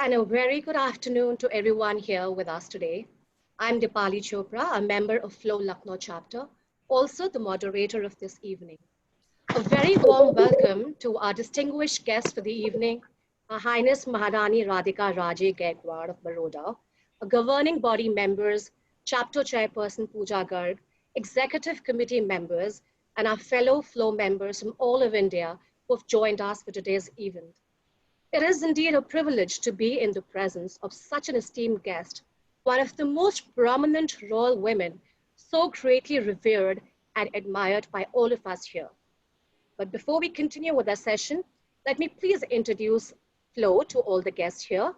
and a very good afternoon to everyone here with us today. I'm Dipali Chopra, a member of FLO Lucknow chapter, also the moderator of this evening. A very warm welcome to our distinguished guest for the evening, Her Highness Maharani Radhika Raje Gaekwad of Baroda, a governing body members, chapter chairperson Pooja Garg, executive committee members, and our fellow FLO members from all of India who have joined us for today's event. It is indeed a privilege to be in the presence of such an esteemed guest, one of the most prominent royal women, so greatly revered and admired by all of us here. But before we continue with our session, let me please introduce FLO to all the guests here.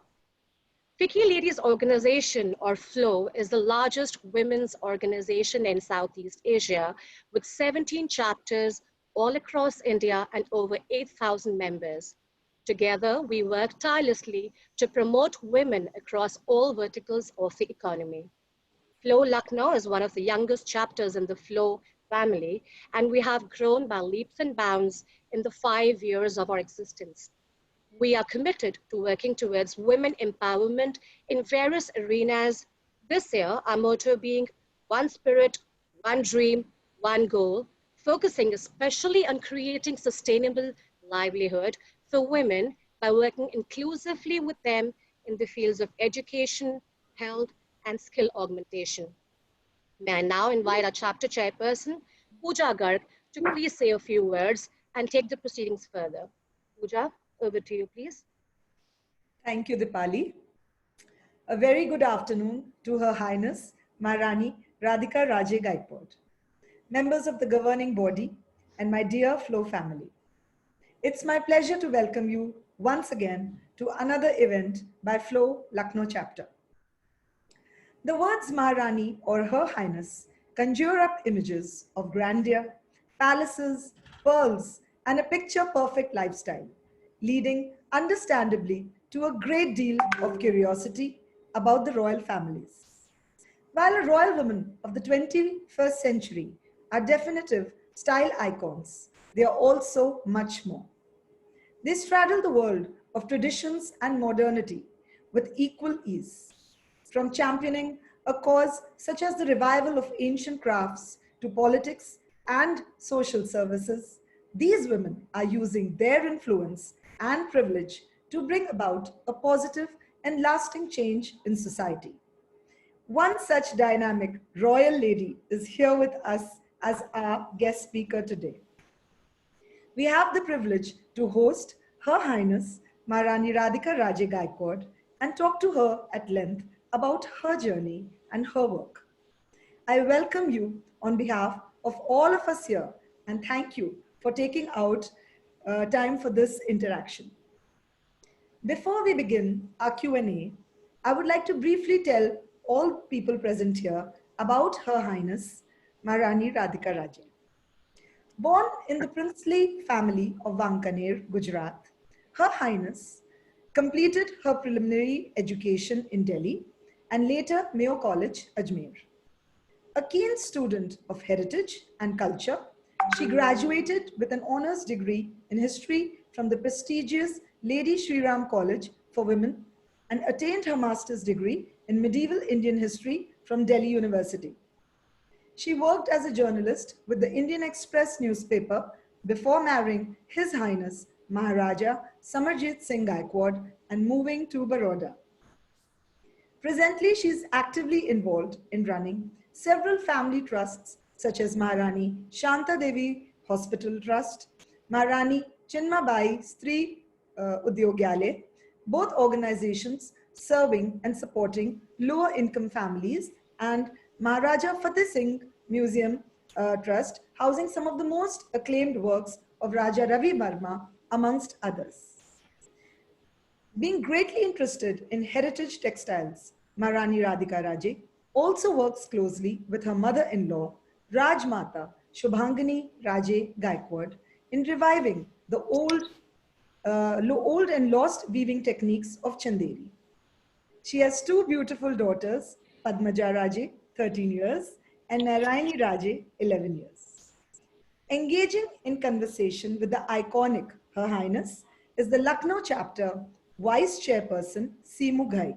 FICCI Ladies Organization, or FLO, is the largest women's organization in Southeast Asia with 17 chapters all across India and over 8,000 members. Together, we work tirelessly to promote women across all verticals of the economy. FLO Lucknow is one of the youngest chapters in the FLO family, and we have grown by leaps and bounds in the 5 years of our existence. We are committed to working towards women empowerment in various arenas. This year, our motto being one spirit, one dream, one goal, focusing especially on creating sustainable livelihood for women by working inclusively with them in the fields of education, health, and skill augmentation. May I now invite our chapter chairperson, Pooja Garg, to please say a few words and take the proceedings further. Pooja, over to you, please. Thank you, Dipali. A very good afternoon to Her Highness Maharani Radhika Raje Gaekwad, members of the governing body, and my dear FLO family. It's my pleasure to welcome you once again to another event by FLO Lucknow chapter. The words Maharani or Her Highness conjure up images of grandeur, palaces, pearls, and a picture-perfect lifestyle, leading understandably to a great deal of curiosity about the royal families. While a royal woman of the 21st century are definitive style icons, they are also much more. They straddle the world of traditions and modernity with equal ease. From championing a cause such as the revival of ancient crafts to politics and social services, these women are using their influence and privilege to bring about a positive and lasting change in society. One such dynamic royal lady is here with us as our guest speaker today. We have the privilege to host Her Highness Maharani Radhika Raje Gaekwad and talk to her at length about her journey and her work. I welcome you on behalf of all of us here and thank you for taking out time for this interaction. Before we begin our Q&A, I would like to briefly tell all people present here about Her Highness Maharani Radhika Raje. Born in the princely family of Wankaner, Gujarat, Her Highness completed her preliminary education in Delhi and later Mayo College, Ajmer. A keen student of heritage and culture, she graduated with an honors degree in history from the prestigious Lady Shri Ram College for Women and attained her master's degree in medieval Indian history from Delhi University. She worked as a journalist with the Indian Express newspaper before marrying His Highness Maharaja Samarjit Singh Gaekwad and moving to Baroda. Presently, she is actively involved in running several family trusts such as Maharani Shanta Devi Hospital Trust, Maharani Chinmabai Stri Udyogyalaya, both organizations serving and supporting lower income families, and Maharaja Fateh Singh Museum Trust, housing some of the most acclaimed works of Raja Ravi Verma, amongst others. Being greatly interested in heritage textiles, Maharani Radhika Raje also works closely with her mother-in-law, Rajmata Shubhangani Raje Gaekwad, in reviving the old and lost weaving techniques of Chanderi. She has two beautiful daughters, Padmaja Raje, 13 years, and Narayani Raje, 11 years. Engaging in conversation with the iconic Her Highness is the Lucknow chapter Vice Chairperson Simu Ghai.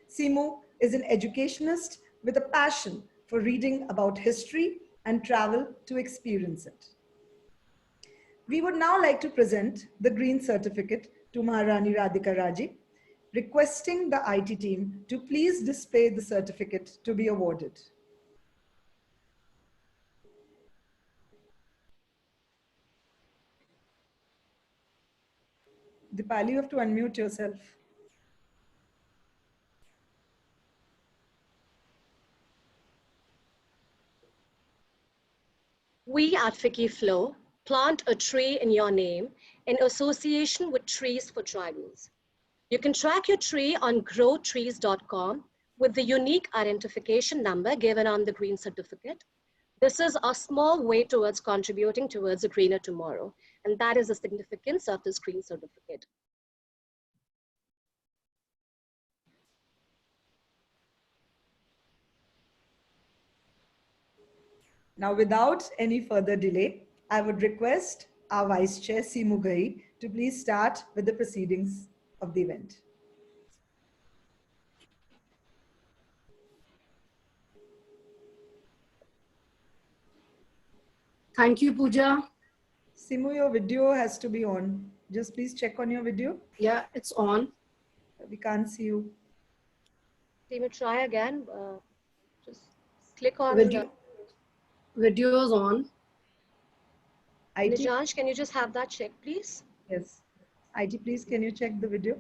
Simu is an educationist with a passion for reading about history and travel to experience it. We would now like to present the Green Certificate to Maharani Radhika Raje, requesting the IT team to please display the certificate to be awarded. Dipali, you have to unmute yourself. We at FICCI FLO plant a tree in your name in association with Trees for Tribals. You can track your tree on growtrees.com with the unique identification number given on the green certificate. This is a small way towards contributing towards a greener tomorrow, and that is the significance of this green certificate. Now, without any further delay, I would request our Vice Chair, Simu Ghai, to please start with the proceedings of the event. Thank you, Pooja. Simu, your video has to be on. Just please check on your video. Yeah, it's on. We can't see you. Team, try again. Just click on Video is on. IT? Nijansh, can you just have that check, please? Yes. IT, please, can you check the video?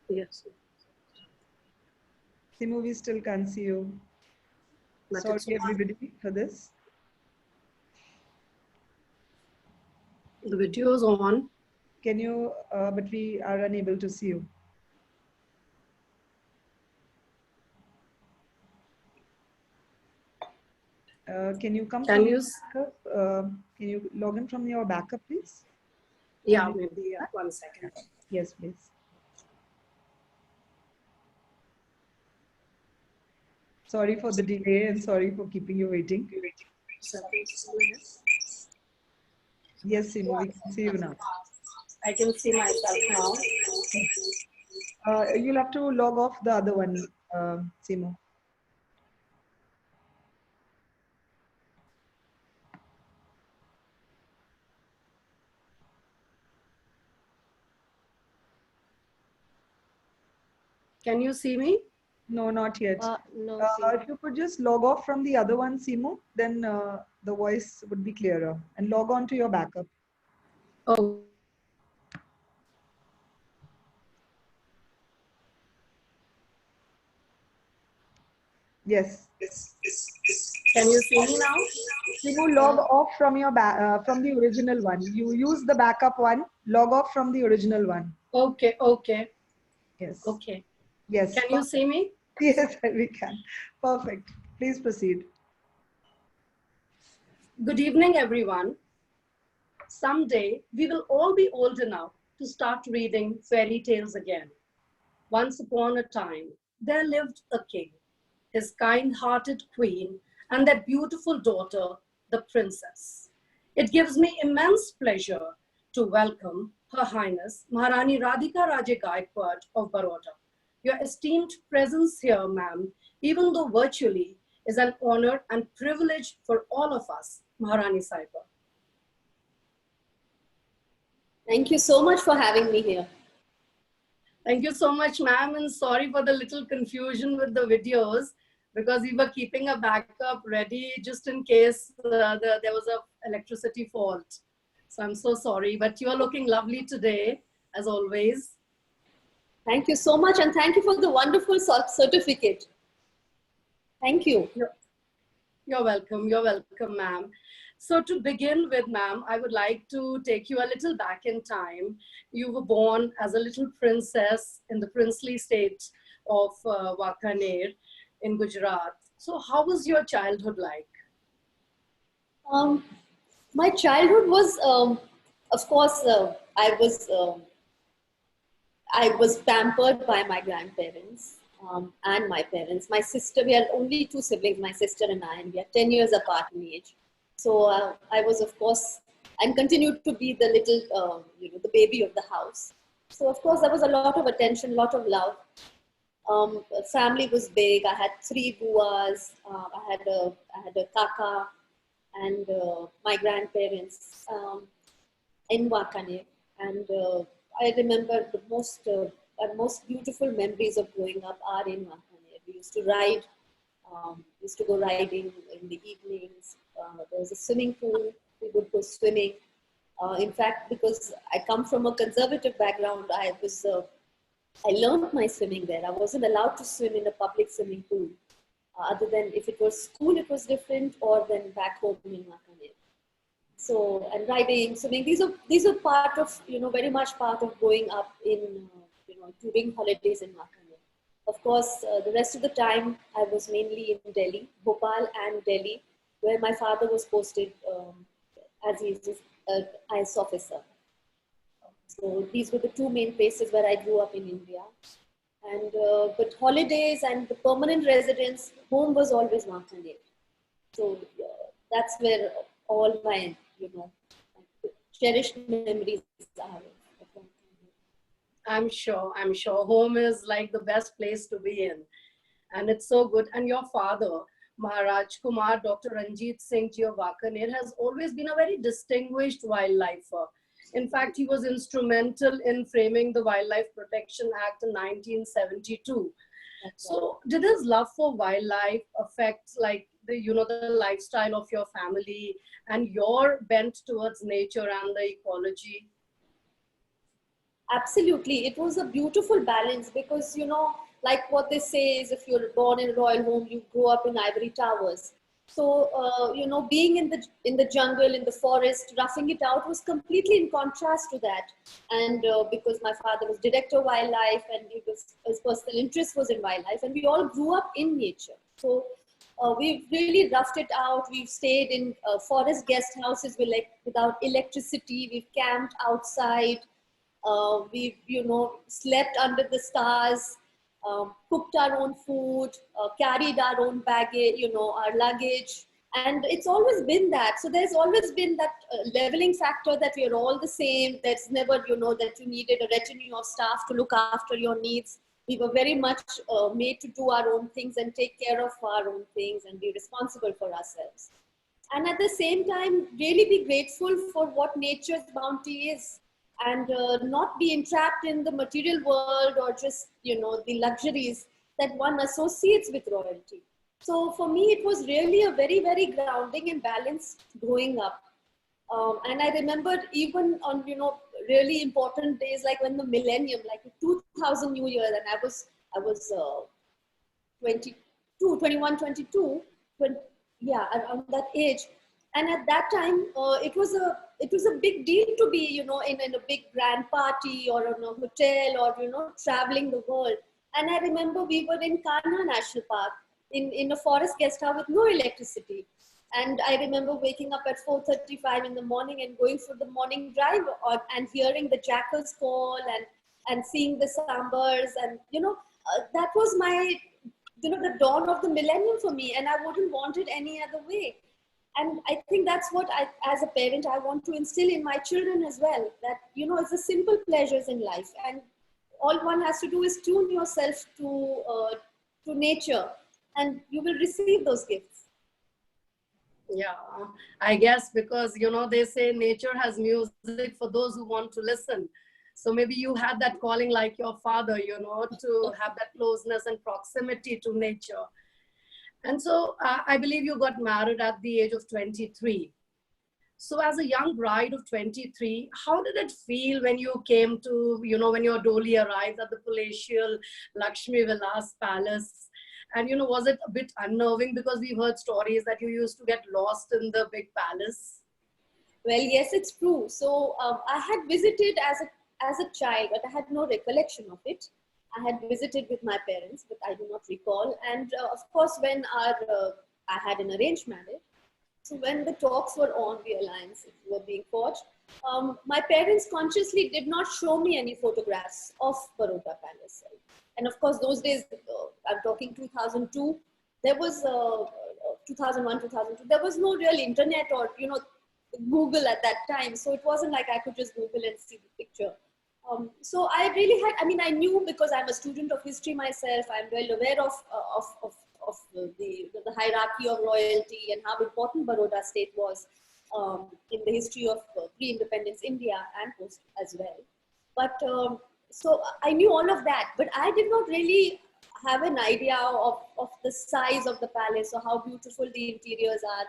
Yes. Simu, we still can't see you. But Sorry, it's on. everybody, for this. The video is on. Can you, but we are unable to see you. Can you come Can from you? backup? Can you log in from your backup, please? Yeah, maybe 1 second. Yes, please. Sorry for the delay and sorry for keeping you waiting. Yes, Simu, we can see you now. I can see myself now. You'll have to log off the other one, Simu. Can you see me? No, not yet. No, if you could just log off from the other one, Simu, then the voice would be clearer. And log on to your backup. Oh. Yes. Can you see me now? Simu, log off from your from the original one. You use the backup one. Log off from the original one. Okay, okay. Yes. Okay. Yes. Can you see me? Yes, we can. Perfect. Please proceed. Good evening, everyone. Someday, we will all be old enough to start reading fairy tales again. Once upon a time, there lived a king, his kind-hearted queen, and their beautiful daughter, the princess. It gives me immense pleasure to welcome Her Highness Maharani Radhika Raje Gaekwad of Baroda. Your esteemed presence here, ma'am, even though virtually, is an honor and privilege for all of us, Maharani Sahiba. Thank you so much for having me here. Thank you so much, ma'am, and sorry for the little confusion with the videos because we were keeping a backup ready just in case there was a electricity fault. So I'm so sorry, but you are looking lovely today, as always. Thank you so much, and thank you for the wonderful certificate. Thank you. You're welcome, ma'am. So to begin with, ma'am, I would like to take you a little back in time. You were born as a little princess in the princely state of Wakaner in Gujarat. So how was your childhood like? My childhood was, of course, I was pampered by my grandparents and my parents. My sister, we are only two siblings, my sister and I, and we are 10 years apart in age. So I was, of course, and continued to be the little, the baby of the house. So of course, there was a lot of attention, a lot of love. Family was big. I had three buas. I had a kaka, and my grandparents in Wakane. And I remember the most beautiful memories of growing up are in Wakane. We used to ride. Used to go riding in the evenings. There was a swimming pool. We would go swimming. In fact, because I come from a conservative background, I learned my swimming there. I wasn't allowed to swim in a public swimming pool. Other than if it was school, it was different, or then back home in Wakane. So, and riding, swimming, these are part of, very much part of growing up in, during holidays in Wakane. Of course, the rest of the time I was mainly in Delhi, Bhopal and Delhi, where my father was posted as his IS officer. So these were the two main places where I grew up in India. And but holidays and the permanent residence, home was always Wakane. So that's where all my, cherished memories are. I'm sure. Home is like the best place to be in. And it's so good. And your father, Maharaj Kumar, Dr. Ranjit Singh Ji of Wakaner, has always been a very distinguished wildlifer. In fact, he was instrumental in framing the Wildlife Protection Act in 1972. So did his love for wildlife affect like the lifestyle of your family and your bent towards nature and the ecology? Absolutely. It was a beautiful balance because, like what they say is if you're born in a royal home, you grow up in ivory towers. So, being in the jungle, in the forest, roughing it out was completely in contrast to that. And because my father was director of wildlife and his personal interest was in wildlife, and we all grew up in nature. So we've really roughed it out. We've stayed in forest guest houses without electricity. We've camped outside. We've, slept under the stars, cooked our own food, carried our own baggage, our luggage. And it's always been that. So there's always been that leveling factor that we are all the same. There's never, that you needed a retinue of staff to look after your needs. We were very much made to do our own things and take care of our own things and be responsible for ourselves. And at the same time, really be grateful for what nature's bounty is. And not be entrapped in the material world or just, the luxuries that one associates with royalty. So for me, it was really a very, very grounding and balanced growing up. And I remember even on, really important days, like when the millennium, like the 2000 New Year, and I was 22, 21, 22, 20, yeah, around that age. And at that time, it was a big deal to be, in a big grand party or in a hotel or, traveling the world. And I remember we were in Kanha National Park in a forest guest house with no electricity. And I remember waking up at 4:35 in the morning and going for the morning drive and hearing the jackals call and seeing the sambars. And, that was my, the dawn of the millennium for me. And I wouldn't want it any other way. And I think that's what as a parent, I want to instill in my children as well, that, it's the simple pleasures in life. And all one has to do is tune yourself to nature and you will receive those gifts. Yeah, I guess because, they say nature has music for those who want to listen. So maybe you had that calling like your father, to have that closeness and proximity to nature. And so I believe you got married at the age of 23. So as a young bride of 23, how did it feel when you came to, when your Dolly arrived at the palatial Lakshmi Vilas Palace? And, was it a bit unnerving because we've heard stories that you used to get lost in the big palace? Well, yes, it's true. So I had visited as a child, but I had no recollection of it. I had visited with my parents, but I do not recall. And of course, when I had an arranged marriage, so when the talks were on, the alliance were being forged, my parents consciously did not show me any photographs of Baroda Palace. And of course, those days, I'm talking 2002, there was 2001, 2002, there was no real internet or, Google at that time. So it wasn't like I could just Google and see the picture. So I really had, I knew because I'm a student of history myself, I'm well aware of the hierarchy of royalty and how important Baroda state was in the history of pre-independence India and post as well. But so I knew all of that, but I did not really have an idea of the size of the palace or how beautiful the interiors are.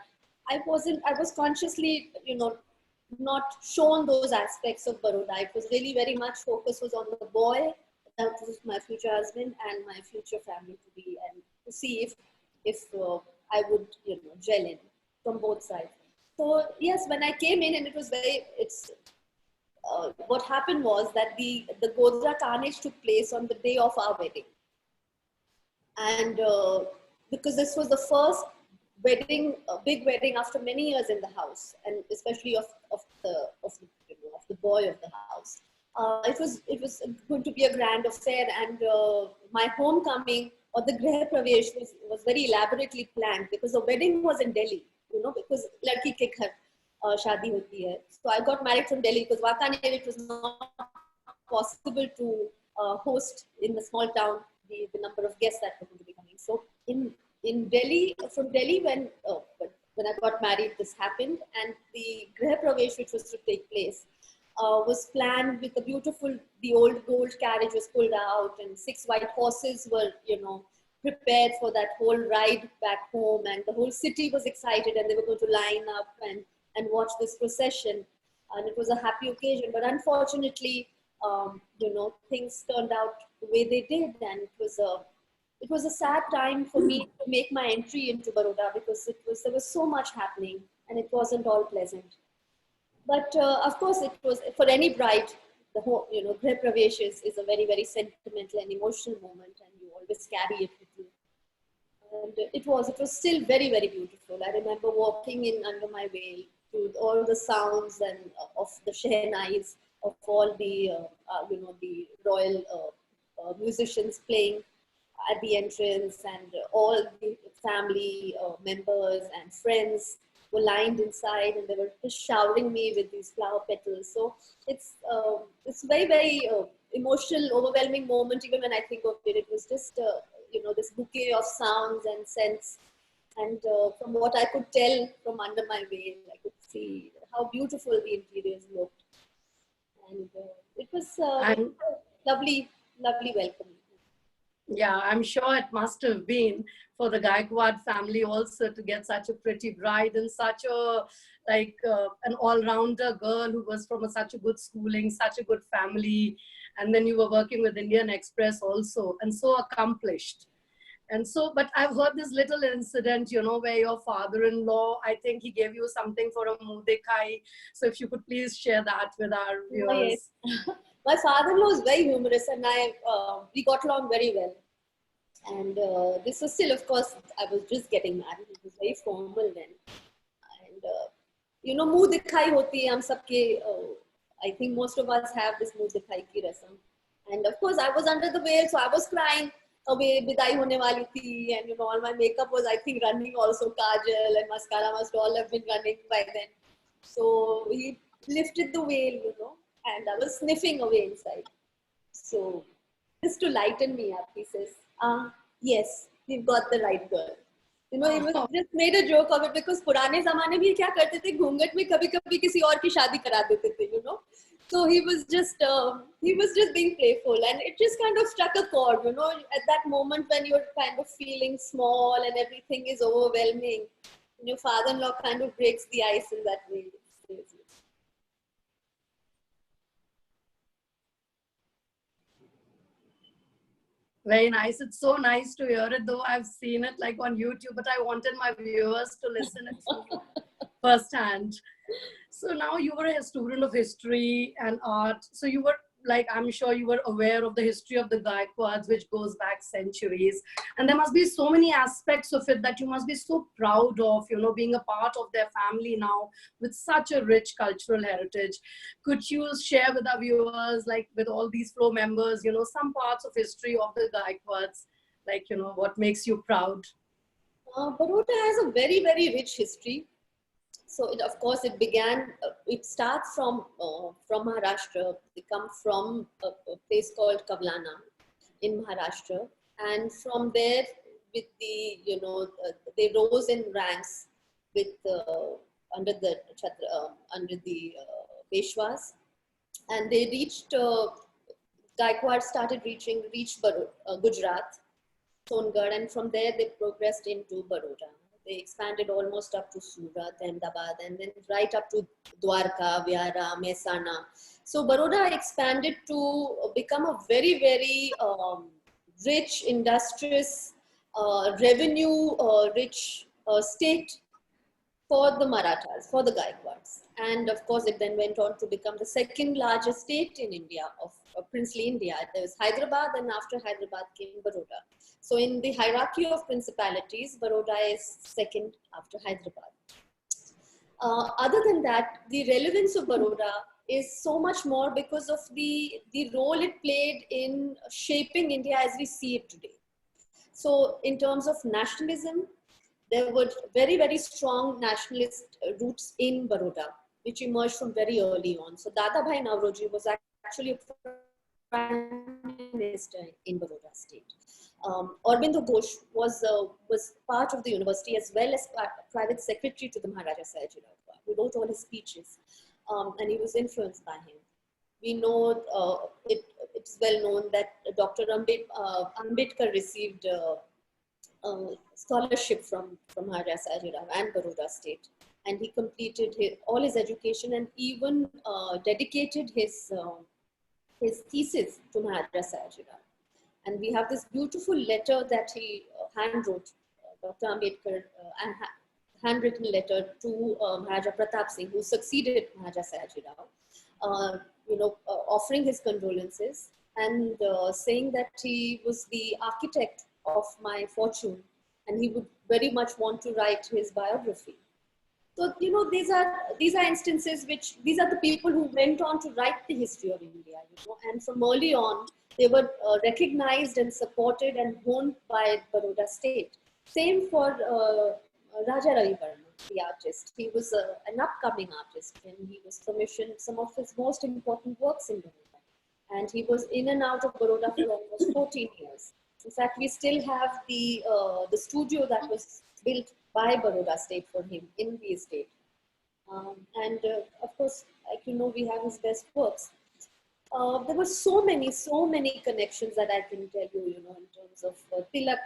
I was consciously, not shown those aspects of Baroda. It was really very much focus was on the boy, that was my future husband and my future family to be, and to see if I would, gel in from both sides. So yes, when I came in, and it was what happened was that the Godra carnage took place on the day of our wedding. And because this was the first wedding, a big wedding after many years in the house, and especially of the boy of the house. It was going to be a grand affair, and my homecoming or the Greh Pravesh was very elaborately planned, because the wedding was in Delhi, because ladki ke ghar shadi hoti hai. So I got married from Delhi because Wakaner, it was not possible to host in the small town the number of guests that were going to be coming. So in Delhi, from Delhi, when I got married, this happened, and the Greh Pravesh, which was to take place, was planned with the old gold carriage was pulled out, and 6 white horses were, prepared for that whole ride back home, and the whole city was excited, and they were going to line up and watch this procession, and it was a happy occasion. But unfortunately, things turned out the way they did, and it was a sad time for me to make my entry into Baroda, because there was so much happening, and it wasn't all pleasant. But of course, it was for any bride, the whole, Greh Pravesh is a very, very sentimental and emotional moment, and you always carry it with you. And it was still very, very beautiful. I remember walking in under my veil to all the sounds and of the shehnais, of all the the royal musicians playing at the entrance, and all the family members and friends were lined inside, and they were just showering me with these flower petals. So it's very, very emotional, overwhelming moment. Even when I think of it, it was just this bouquet of sounds and scents. And from what I could tell from under my veil, I could see how beautiful the interiors looked, and it was lovely, lovely welcome. Yeah, I'm sure it must have been for the Gaekwad family also to get such a pretty bride and such a, an all-rounder girl who was from such a good schooling, such a good family. And then you were working with Indian Express also, and so accomplished. And so, but I've heard this little incident, where your father-in-law, I think he gave you something for a muh dikhai. So if you could please share that with our viewers. Oh, yes. My father-in-law is very humorous, and we got along very well. And this was still, of course, I was just getting married. It was very formal then. And, muh dikhai hoti hai, hum sabke, I think most of us have this muh dikhai ki rasam. And of course, I was under the veil, so I was crying. Away, bidai hone wali thi, and all my makeup was, I think, running also. Kajal and mascara must all have been running by then. So he lifted the veil, and I was sniffing away inside. So just to lighten me up, he says, yes, we've got the right girl. He was just made a joke of it, because पुराने ज़माने में क्या करते थे, घूंघट में कभी-कभी किसी और की शादी करा देते थे, So he was just being playful, and it just kind of struck a chord, at that moment when you're kind of feeling small and everything is overwhelming, and your father-in-law kind of breaks the ice in that way. Very nice. It's so nice to hear it, though I've seen it on YouTube, but I wanted my viewers to listen it firsthand. So now you were a student of history and art. So you were I'm sure you were aware of the history of the Gaekwads, which goes back centuries. And there must be so many aspects of it that you must be so proud of, being a part of their family now with such a rich cultural heritage. Could you share with our viewers, with all these flow members, some parts of history of the Gaekwads, what makes you proud? Baroda has a very, very rich history. So it, of course, it began. It starts from Maharashtra. They come from a place called Kavlana in Maharashtra, and from there, with the they rose in ranks with under the under the Peshwas, and they reached. Gaikwad started reached Gujarat, Songarh, and from there they progressed into Baroda. They expanded almost up to Surat, Ahmedabad, and then right up to Dwarka, Vyara, Mehsana. So Baroda expanded to become a very, very rich, industrious, revenue-rich state for the Marathas, for the Gaikwads. And of course, it then went on to become the second largest state in India, of princely India. There was Hyderabad, and after Hyderabad came Baroda. So in the hierarchy of principalities, Baroda is second after Hyderabad. Other than that, the relevance of Baroda is so much more because of the role it played in shaping India as we see it today. So in terms of nationalism, there were very, very strong nationalist roots in Baroda, which emerged from very early on. So Dadabhai Nauroji was actually a prime minister in Baroda state. Aurobindo Ghosh was part of the university as well as private secretary to the Maharaja Sayajirao, who wrote all his speeches, and he was influenced by him. We know it's well known that Dr. Ambedkar received scholarship from Maharaja Sayajirao and Baroda state, and he completed all his education and even dedicated his thesis to Maharaja Sayajirao. And we have this beautiful letter that he hand wrote, Dr. Ambedkar, handwritten letter to Maharaja Pratap Singh, who succeeded Maharaja Sayajirao, offering his condolences and saying that he was the architect of my fortune and he would very much want to write his biography. So, these are instances these are the people who went on to write the history of India, and from early on, they were recognized and supported and honed by Baroda state. Same for Raja Ravi Verma, the artist. He was an upcoming artist and he was commissioned some of his most important works in Baroda. And he was in and out of Baroda for almost 14 years. In fact, we still have the studio that was built by Baroda state for him in the estate. And of course, we have his best works. There were so many connections that I can tell you, in terms of Tilak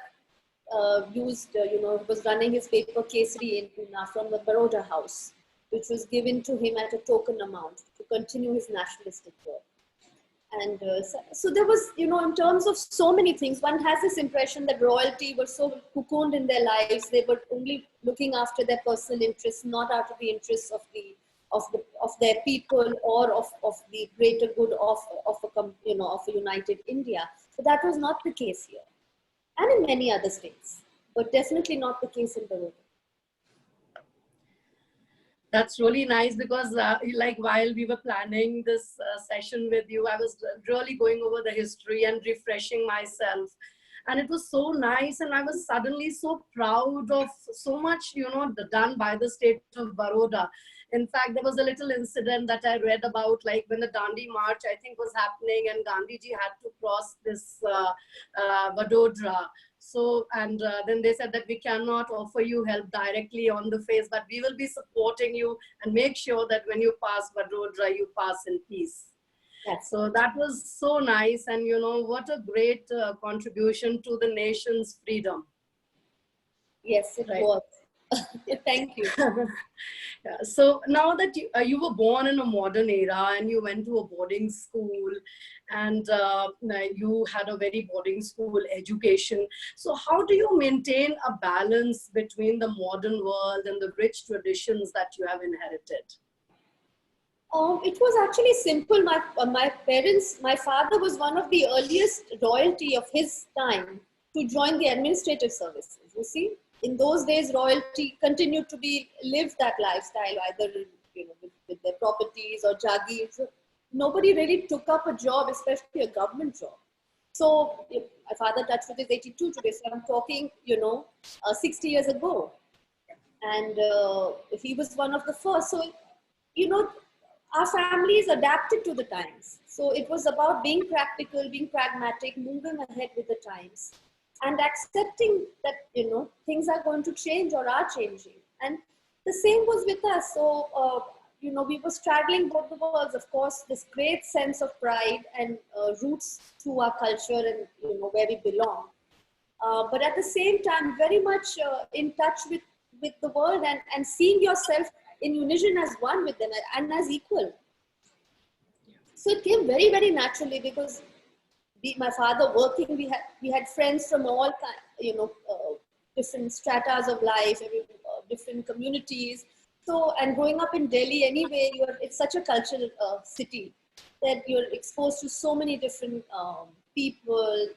was running his paper Kesari in Pune from the Baroda house, which was given to him at a token amount to continue his nationalistic work. And so there was, in terms of so many things, one has this impression that royalty were so cocooned in their lives. They were only looking after their personal interests, not out of the interests of their people or of the greater good of a united India. But that was not the case here, and in many other states, but definitely not the case in Baroda. That's really nice because while we were planning this session with you, I was really going over the history and refreshing myself. And it was so nice, and I was suddenly so proud of so much, done by the state of Baroda. In fact, there was a little incident that I read about, like when the Dandi March, I think, was happening, and Gandhiji had to cross this Vadodara. So, and then they said that we cannot offer you help directly on the face, but we will be supporting you and make sure that when you pass Vadodara, you pass in peace. Yes. So that was so nice, and what a great contribution to the nation's freedom. Yes, it was. Thank you. Yeah. So now that you were born in a modern era and you went to a boarding school and you had a very boarding school education. So how do you maintain a balance between the modern world and the rich traditions that you have inherited? It was actually simple. My father was one of the earliest royalty of his time to join the administrative services. You see, in those days, royalty continued to live that lifestyle, either with their properties or jagirs. Nobody really took up a job, especially a government job. So my father touched with is 82 today, so I'm talking, 60 years ago. And he was one of the first. So, our families adapted to the times. So it was about being practical, being pragmatic, moving ahead with the times, and accepting that, things are going to change or are changing. And the same was with us. So, we were straddling both the worlds. Of course, this great sense of pride and roots to our culture and, where we belong. But at the same time, very much in touch with the world, and seeing yourself in unison as one with them and as equal. So it came very, very naturally, because my father working, we had friends from all different stratas of life, different communities. So, and growing up in Delhi anyway, it's such a cultural city that you're exposed to so many different people,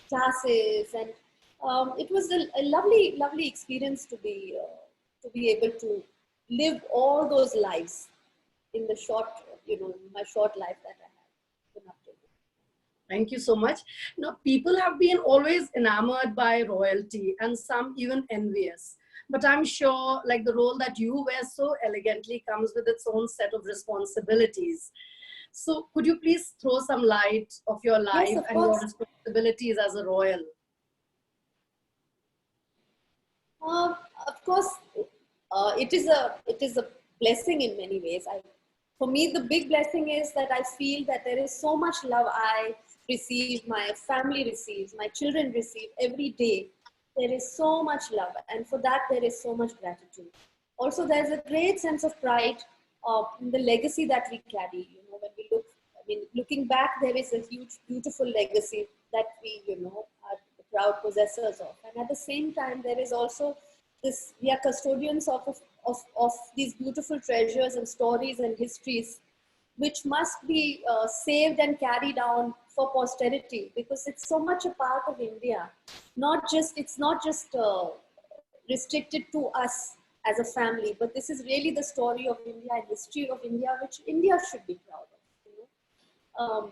classes, and it was a lovely, lovely experience to be able to live all those lives in the short, my short life that I have been up to. Thank you so much. People have been always enamored by royalty, and some even envious. But I'm sure, like, the role that you wear so elegantly comes with its own set of responsibilities. So could you please throw some light of your life and your responsibilities as a royal? Of course, it is a blessing in many ways. For me, the big blessing is that I feel that there is so much love I receive, my family receives, my children receive every day. There is so much love, and for that there is so much gratitude. Also, there's a great sense of pride in the legacy that we carry. When we look, looking back, there is a huge, beautiful legacy that we, are the proud possessors of. And at the same time, there is also this, we are custodians of these beautiful treasures and stories and histories, which must be saved and carried on for posterity, because it's so much a part of India. It's not just restricted to us as a family, but this is really the story of India and history of India, which India should be proud of.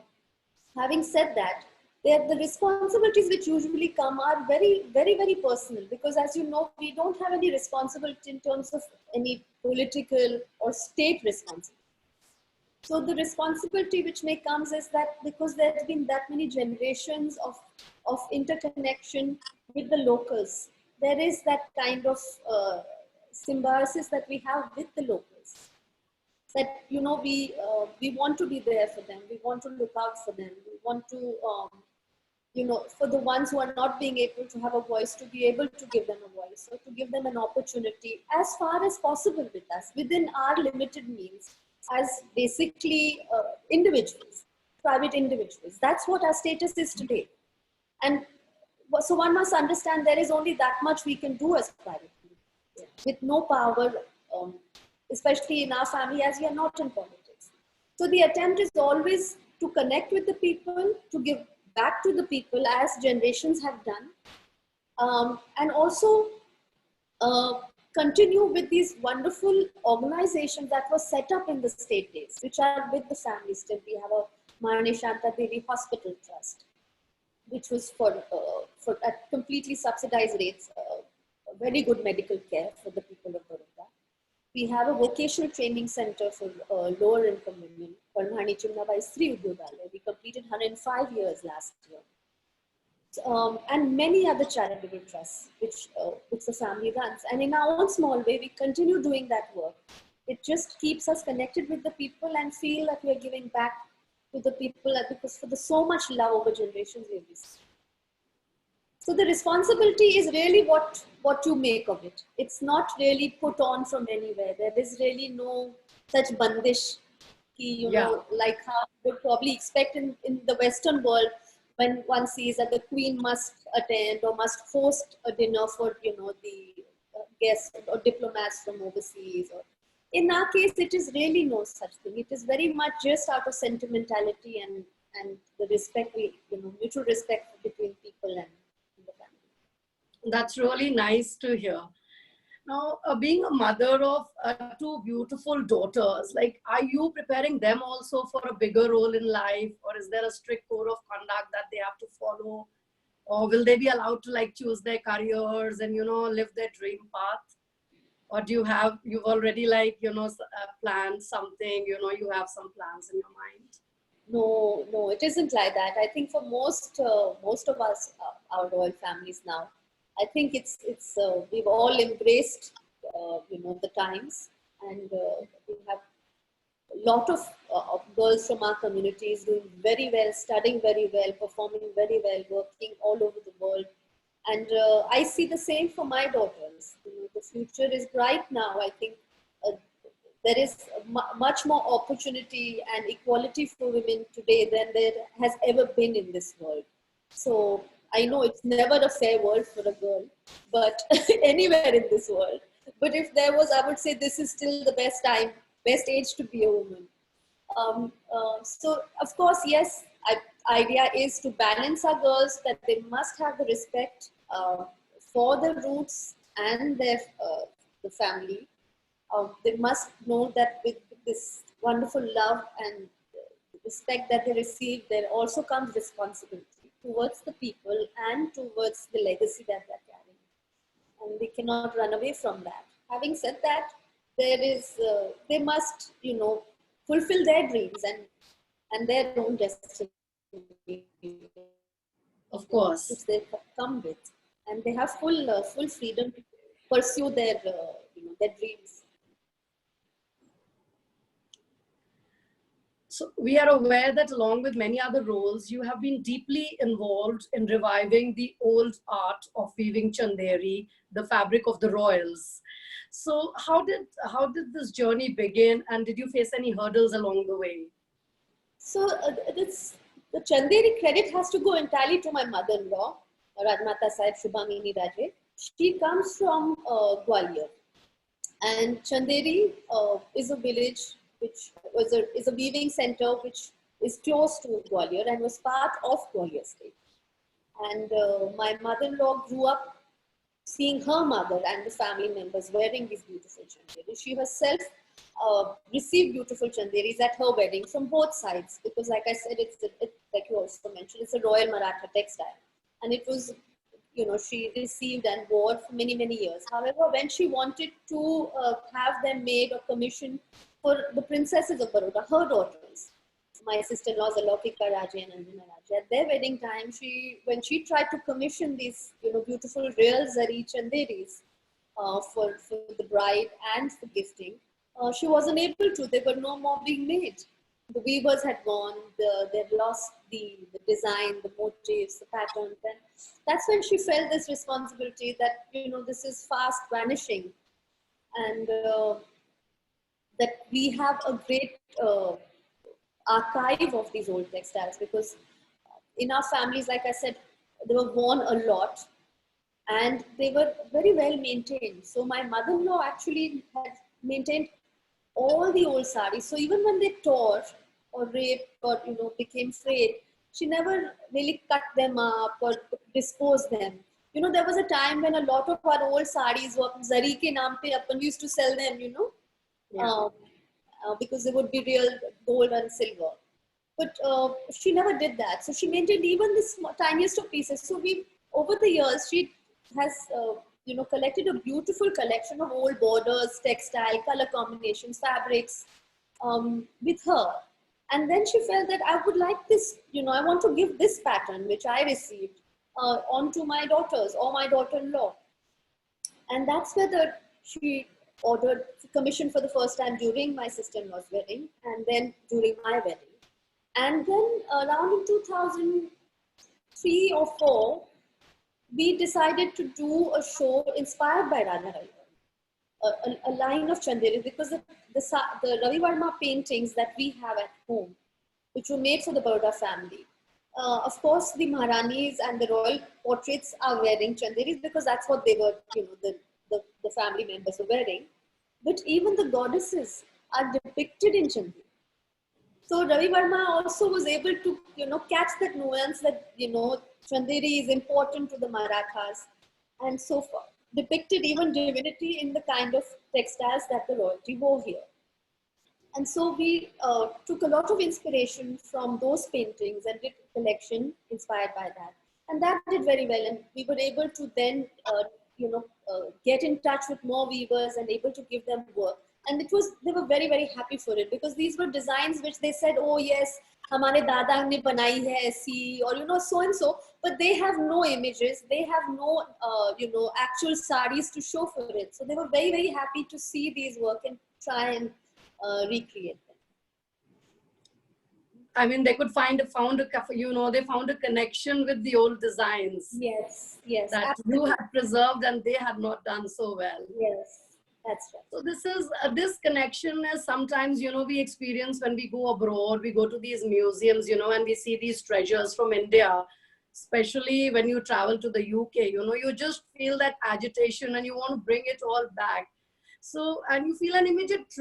Having said that, the responsibilities which usually come are very, very, very personal, because as you know, we don't have any responsibility in terms of any political or state responsibility. So the responsibility which may comes is that because there have been that many generations of interconnection with the locals, there is that kind of symbiosis that we have with the locals. That, we want to be there for them. We want to look out for them. We want to, for the ones who are not being able to have a voice, to be able to give them a voice, or to give them an opportunity as far as possible with us, within our limited means, as basically individuals, private individuals. That's what our status is today. And so one must understand there is only that much we can do as private individuals, with no power, especially in our family, as we are not in politics. So the attempt is always to connect with the people, to give back to the people as generations have done, and also continue with these wonderful organizations that were set up in the state days, which are with the family still. We have a Maharani Shanta Devi Hospital Trust, which was for at completely subsidized rates, very good medical care for the people of Baroda. We have a vocational training center for lower income women called Maharani Chimnabai Sri Udyogalaya. We completed 105 years last year. And many other charitable trusts which the family runs. And in our own small way, we continue doing that work. It just keeps us connected with the people and feel that we are giving back to the people, because for the so much love over generations we have received. So the responsibility is really what you make of it. It's not really put on from anywhere. There is really no such bandish, like how you would probably expect in the Western world, when one sees that the queen must attend or must host a dinner for, the guests or diplomats from overseas. Or, in our case, it is really no such thing. It is very much just out of sentimentality and the respect, mutual respect between people and the family. That's really nice to hear. Now, being a mother of two beautiful daughters, like, are you preparing them also for a bigger role in life, or is there a strict code of conduct that they have to follow, or will they be allowed to like choose their careers and live their dream path, or do you've already like planned something, you have some plans in your mind? No, no, it isn't like that. I think for most of us, our royal families now, I think it's we've all embraced the times, and we have a lot of girls from our communities doing very well, studying very well, performing very well, working all over the world, and I see the same for my daughters. The future is bright now. I think. There is much more opportunity and equality for women today than there has ever been in this world. So I know it's never a fair world for a girl, but anywhere in this world. But if there was, I would say this is still the best time, best age to be a woman. So of course, yes, idea is to balance our girls, that they must have the respect for the roots and their the family. They must know that with this wonderful love and respect that they receive, there also comes responsibility towards the people and towards the legacy that they're carrying. And they cannot run away from that. Having said that, they must, fulfill their dreams and their own destiny, Of course. which they come with, and they have full freedom to pursue their dreams. So we are aware that along with many other roles, you have been deeply involved in reviving the old art of weaving chanderi, the fabric of the royals. So how did this journey begin, and did you face any hurdles along the way? So the Chanderi credit has to go entirely to my mother-in-law, Rajmata Sahib Shubhamini Raje. She comes from Gwalior, and Chanderi is a village which is a weaving center which is close to Gwalior and was part of Gwalior state. And my mother-in-law grew up seeing her mother and the family members wearing these beautiful chanderis. She herself received beautiful chanderis at her wedding from both sides, because like I said, it's like you also mentioned, it's a royal Maratha textile. And it was, she received and wore for many, many years. However, when she wanted to have them made or commissioned for the princesses of Baroda, her daughters, my sister-in-laws Alaukika Raje and Anjana Raje, at their wedding time, when she tried to commission these, beautiful real zari chanderis for the bride and for gifting, she wasn't able to. They were no more being made. The weavers had gone. They'd lost the design, the motifs, the patterns, and that's when she felt this responsibility that this is fast vanishing, and that we have a great archive of these old textiles, because in our families, like I said, they were worn a lot and they were very well maintained. So my mother-in-law actually had maintained all the old saris. So even when they tore or raped or became frayed, she never really cut them up or disposed them. There was a time when a lot of our old saris were zari ke naam pe we used to sell them, Yeah. Because they would be real gold and silver. But she never did that. So she maintained even the tiniest of pieces. So over the years, she has, collected a beautiful collection of old borders, textile, color combinations, fabrics with her. And then she felt that I would like this, I want to give this pattern, which I received, onto my daughters or my daughter-in-law. And that's where she ordered commission for the first time during my sister-in-law's wedding, and then during my wedding. And then around in 2003 or 4, we decided to do a show inspired by Radha Ravi, a line of chanderi, because the Ravi Varma paintings that we have at home, which were made for the Baroda family. Of course, the Maharanis and the royal portraits are wearing chanderis because that's what they were, the family members were wearing. But even the goddesses are depicted in chanderi. So Ravi Varma also was able to, catch that nuance that, chanderi is important to the Marathas and so forth. depicted even divinity in the kind of textiles that the royalty wore here. And so we took a lot of inspiration from those paintings and did a collection inspired by that. And that did very well. And we were able to then, get in touch with more weavers and able to give them work. And they were very, very happy for it, because these were designs which they said, oh yes, hamare dada ne banai hai aisi, or, so and so, but they have no images. They have no, actual saris to show for it. So they were very, very happy to see these work and try and recreate them. I mean, they could they found a connection with the old designs. Yes, yes. That absolutely. you had preserved and they had not done so well. Yes, that's right. So this connection is sometimes, we experience when we go abroad, we go to these museums, and we see these treasures from India, especially when you travel to the UK, you just feel that agitation and you want to bring it all back. So, and you feel an immediate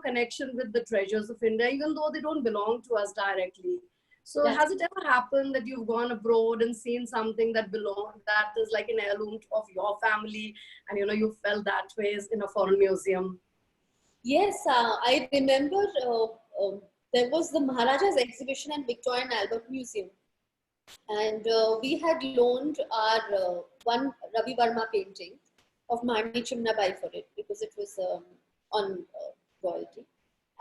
connection with the treasures of India, even though they don't belong to us directly. So has it ever happened that you've gone abroad and seen something that is like an heirloom of your family, and you felt that way in a foreign museum? Yes, I remember there was the Maharaja's exhibition at Victoria and Albert Museum. And we had loaned our one Ravi Verma painting of Maharani Chimnabai for it, because it was on royalty.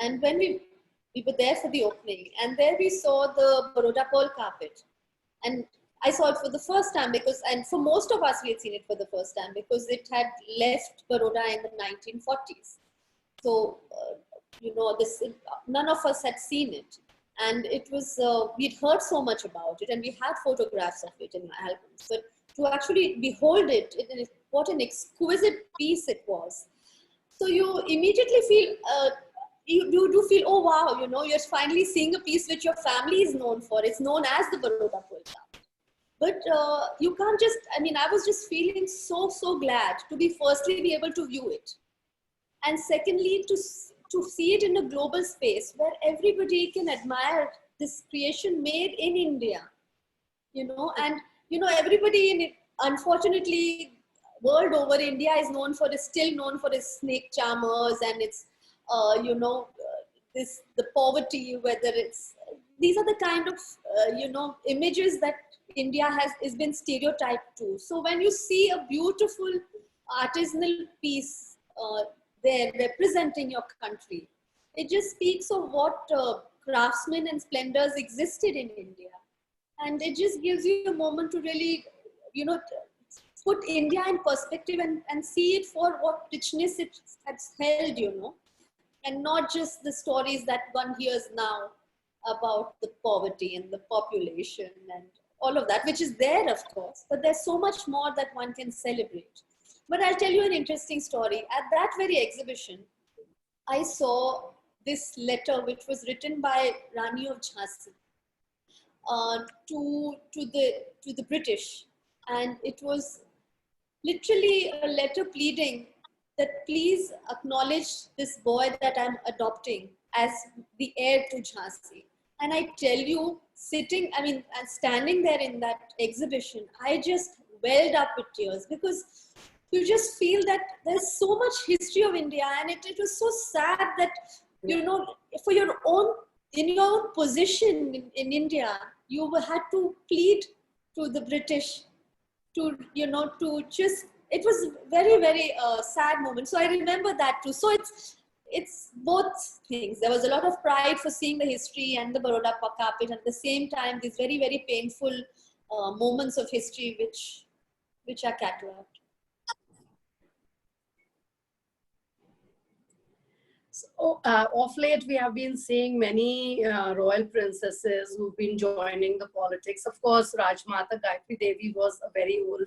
And when we were there for the opening, and there we saw the Baroda pearl carpet. And I saw it for the first time and for most of us, we had seen it for the first time because it had left Baroda in the 1940s. So, none of us had seen it. And it was, we'd heard so much about it, and we had photographs of it in my albums. But to actually behold it, what an exquisite piece it was. So you immediately feel, you do feel, oh wow, you're finally seeing a piece which your family is known for. It's known as the Baroda pearl carpet. But you can't just, I was just feeling so glad to firstly be able to view it. And secondly, to see it in a global space where everybody can admire this creation made in India, and, everybody in it, unfortunately, world over, India is still known for its snake charmers and its, the poverty, these are the kind of, images that India is been stereotyped to. So when you see a beautiful artisanal piece there representing your country, it just speaks of what craftsmen and splendors existed in India. And it just gives you a moment to really, put India in perspective and see it for what richness it has held, and not just the stories that one hears now about the poverty and the population and all of that, which is there, of course, but there's so much more that one can celebrate. But I'll tell you an interesting story. At that very exhibition, I saw this letter which was written by Rani of Jhansi to the British, and it was literally a letter pleading that please acknowledge this boy that I'm adopting as the heir to Jhansi. And I tell you, and standing there in that exhibition, I just welled up with tears, because you just feel that there's so much history of India, and it was so sad that, for in your own position in India, you had to plead to the British it was very, very sad moment. So I remember that too. So it's both things. There was a lot of pride for seeing the history and the Baroda carpet, and at the same time, these very, very painful moments of history which are cataloged. So, of late, we have been seeing many royal princesses who've been joining the politics. Of course, Rajmata Gayatri Devi was a very old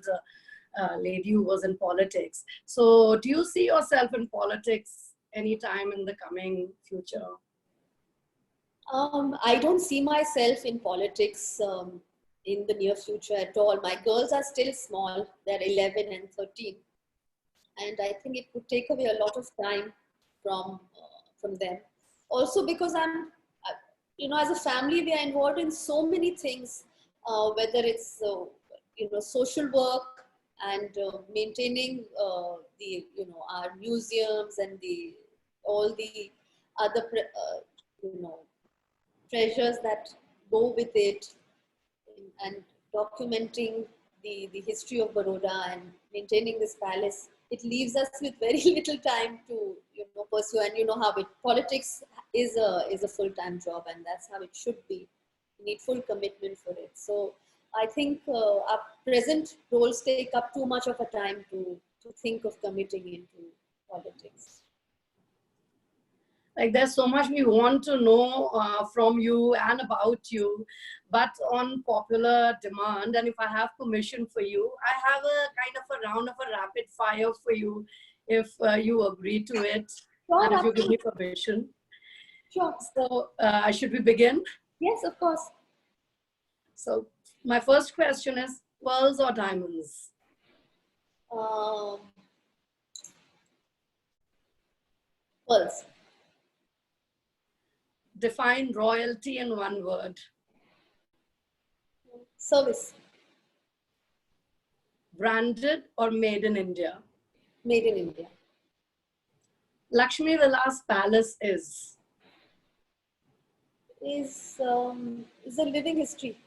lady who was in politics. So do you see yourself in politics anytime in the coming future? I don't see myself in politics in the near future at all. My girls are still small. They're 11 and 13. And I think it would take away a lot of time from them. Also because as a family, we are involved in so many things, whether it's, social work, and maintaining the, our museums and all the other, treasures that go with it, and documenting the history of Baroda and maintaining this palace. It leaves us with very little time to pursue, and how politics is a full-time job, and that's how it should be. You need full commitment for it. So I think our present roles take up too much of a time to think of committing into politics. Like, there's so much we want to know from you and about you, but on popular demand, and if I have permission for you, I have a kind of a round of a rapid fire for you, if you agree to it, Sure, and if you give me permission. Sure. So should we begin? Yes, of course. So my first question is, pearls or diamonds? Pearls. Define royalty in one word. Service. Branded or made in India? Made in India. Lakshmi Vilas Palace is a living history.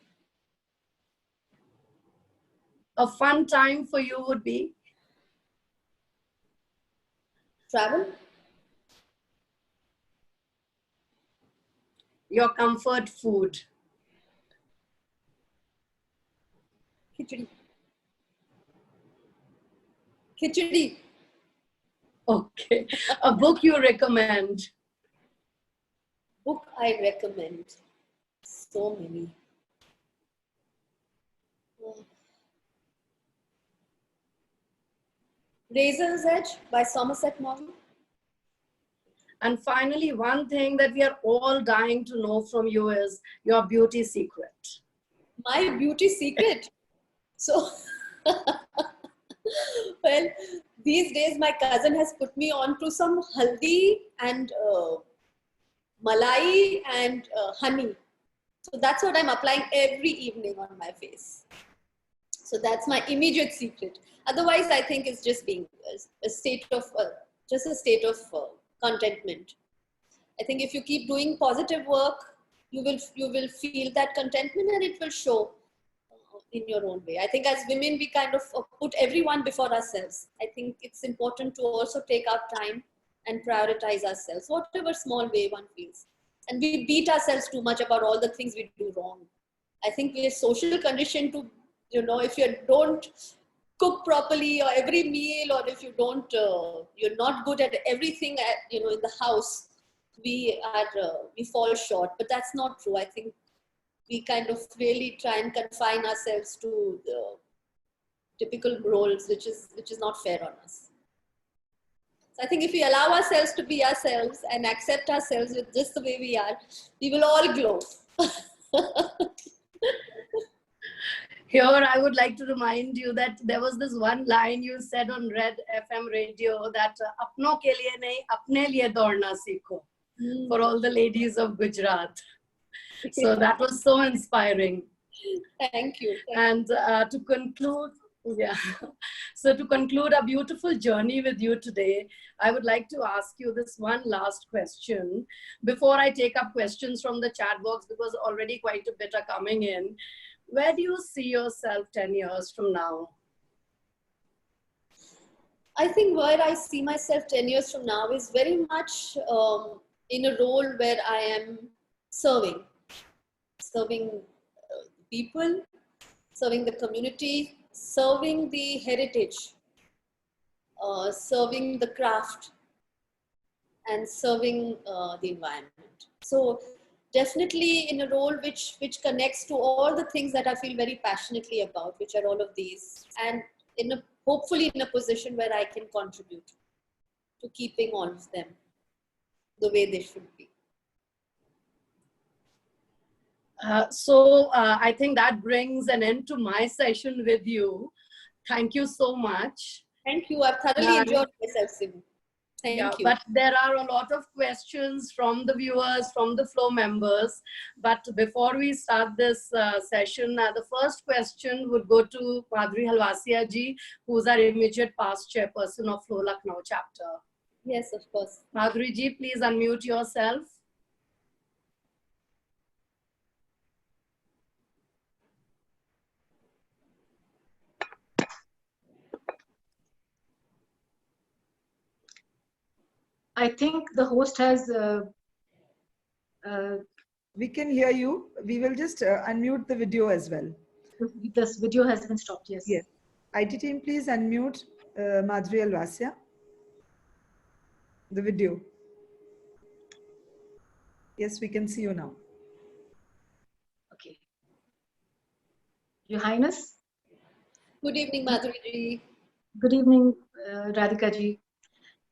A fun time for you would be? Travel. Your comfort food? Khichdi. Khichdi. Okay. A book you recommend? Book I recommend. So many. Razor's Edge by Somerset Maugham. And finally, one thing that we are all dying to know from you is your beauty secret. My beauty secret? So, well, these days my cousin has put me on to some haldi and malai and honey. So that's what I'm applying every evening on my face. So that's my immediate secret. Otherwise, I think it's just being a state of contentment. I think if you keep doing positive work, you will feel that contentment, and it will show in your own way. I think as women, we kind of put everyone before ourselves. I think it's important to also take our time and prioritize ourselves, whatever small way one feels. And we beat ourselves too much about all the things we do wrong. I think we are social conditioned to, if you don't cook properly or every meal, or if you don't, you're not good at everything, in the house, we fall short. But that's not true. I think we kind of really try and confine ourselves to the typical roles, which is not fair on us. So I think if we allow ourselves to be ourselves and accept ourselves with just the way we are, we will all glow. Here, I would like to remind you that there was this one line you said on Red FM radio that "Apno ke liye nahi, apne liye daudna seekho," for all the ladies of Gujarat. So that was so inspiring. Thank you. And to conclude, so to conclude a beautiful journey with you today, I would like to ask you this one last question before I take up questions from the chat box, because already quite a bit are coming in. Where do you see yourself 10 years from now? I think where I see myself 10 years from now is very much in a role where I am serving people, serving the community, serving the heritage, serving the craft, and serving the environment. So definitely in a role which connects to all the things that I feel very passionately about, which are all of these, and hopefully in a position where I can contribute to keeping all of them the way they should be. So I think that brings an end to my session with you. Thank you so much. Thank you. I've thoroughly enjoyed myself, Simu. Thank you. But there are a lot of questions from the viewers, from the flow members. But before we start this session, the first question would go to Madhuri Halwasia ji, who's our immediate past chairperson of Flow Lucknow chapter. Yes, of course. Madhuri ji, please unmute yourself. I think the host has. We can hear you. We will just unmute the video as well. This video has been stopped, yes. Yes. IT team, please unmute Madhuri Alvasia. The video. Yes, we can see you now. Okay. Your Highness. Good evening, Madhuri ji. Good evening, Radhika ji.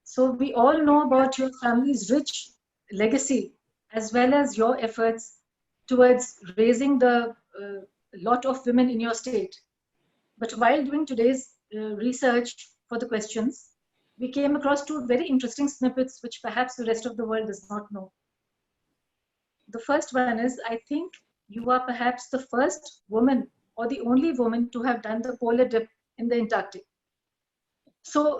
So we all know about your family's rich legacy as well as your efforts towards raising the lot of women in your state. But while doing today's research for the questions, we came across two very interesting snippets which perhaps the rest of the world does not know. The first one is, I think you are perhaps the first woman or the only woman to have done the polar dip in the Antarctic. So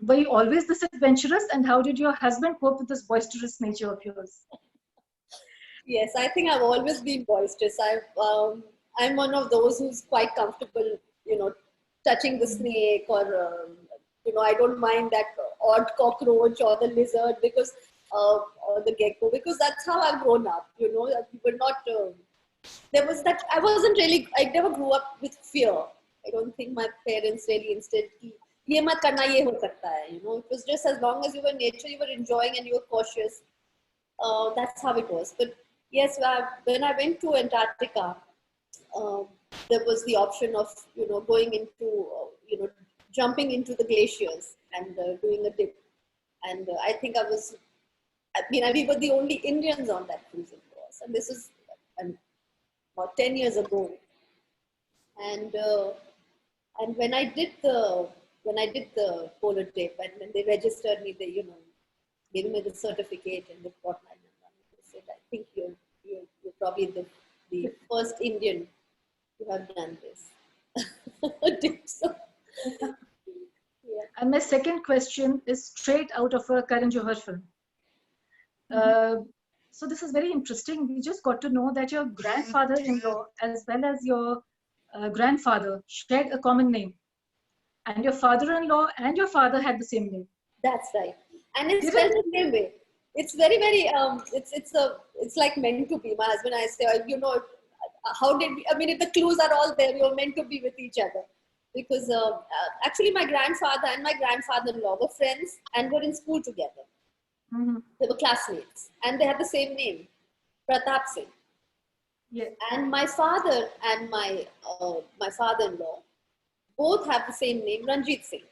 were you always this adventurous, and how did your husband cope with this boisterous nature of yours? Yes, I think I've always been boisterous. I'm one of those who's quite comfortable, touching the snake or, I don't mind that odd cockroach or the lizard because, or the gecko, because that's how I've grown up, We were not, there was that, I never grew up with fear. I don't think my parents really instilled ye mat karna, ye ho sakta hai, It was just as long as you were in nature, you were enjoying and you were cautious. That's how it was. But yes, when I went to Antarctica, there was the option of, going into, jumping into the glaciers and doing a dip. And I think we were the only Indians on that cruise, of course. And this is about 10 years ago. And when I did the polar dip, and when they registered me, they gave me the certificate and the fortnight. They said, I think you're probably the first Indian to have done this. So, yeah. And my second question is straight out of a Karan Johar film. So this is very interesting. We just got to know that your grandfather-in-law as well as your grandfather shared a common name. And your father-in-law and your father had the same name. That's right. And it's spelled the same way. It's very, very, it's like meant to be. My husband and I say, how did we, if the clues are all there, you're meant to be with each other. Because actually my grandfather and my grandfather-in-law were friends and were in school together. Mm-hmm. They were classmates and they had the same name, Pratap Singh. Yeah. And my father and my father-in-law both have the same name, Ranjit Singh.